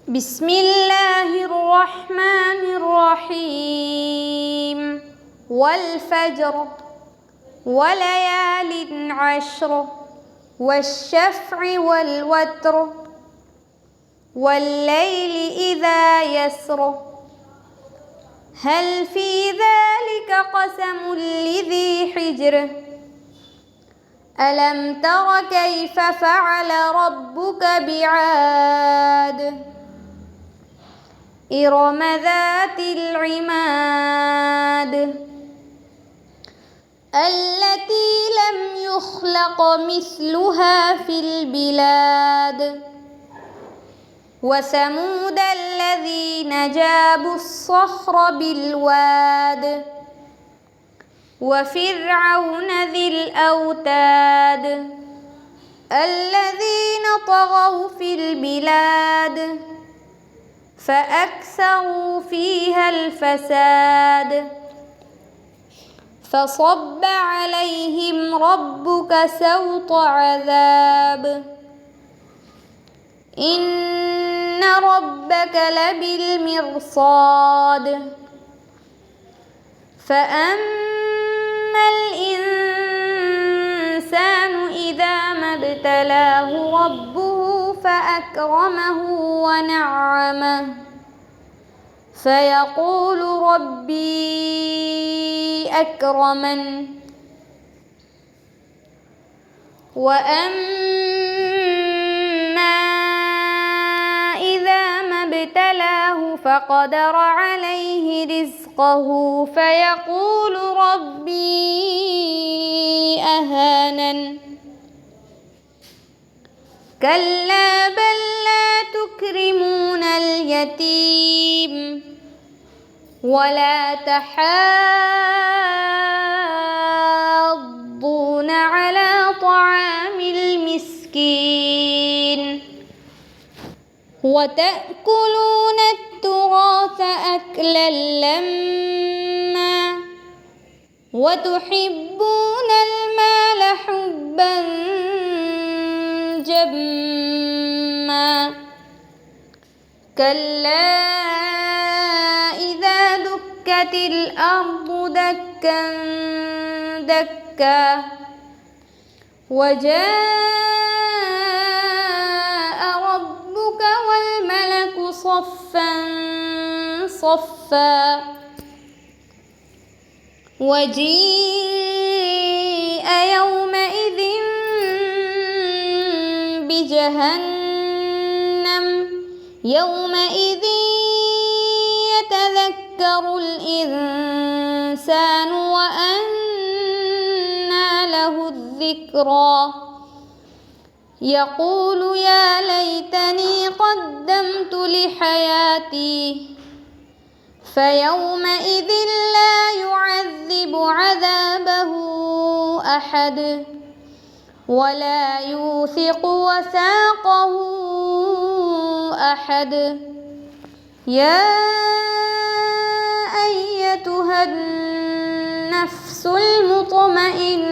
بسم الله الرحمن الرحيم. والفجر وليال عشر والشفع والوتر والليل إذا يسر هل في ذلك قسم لذي حجر ألم تر كيف فعل ربك بعاد إرم ذات العماد التي لم يخلق مثلها في البلاد وثمود الذين جابوا الصخر بالواد وفرعون ذي الأوتاد الذين طغوا في البلاد فأكثروا فيها الفساد فصب عليهم ربك سوط عذاب إن ربك لبالمرصاد فأما الإنسان إذا ما ابتلاه ربه فأكرمه ونعمه فيقول ربي أكرمن وأما إذا ما ابتلاه فقدر عليه رزقه فيقول ربي أهانن كلا بل لا تكرمون اليتيم ولا تحاضون على طعام المسكين وتأكلون التراث أكلا لما وتحبون المال حبا جما كلا إذا دكت الأرض دكا دكا وجاء ربك والملك صفا صفا وجيء يومئذ بجهنم يومئذ يتذكر الإنسان وأنى له الذكرى يقول يا ليتني قدمت لحياتي فيومئذ لا يعذب عذابه أحد ولا يوثق وثاقه أحد يا أيتها النفس المطمئنة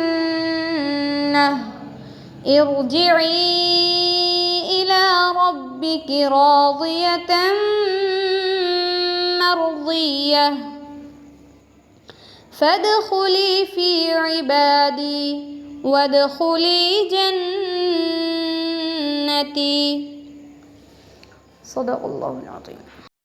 ارجعي إلى ربك راضية مرضية فادخلي في عبادي وادخلي جنتي صدق الله العظيم.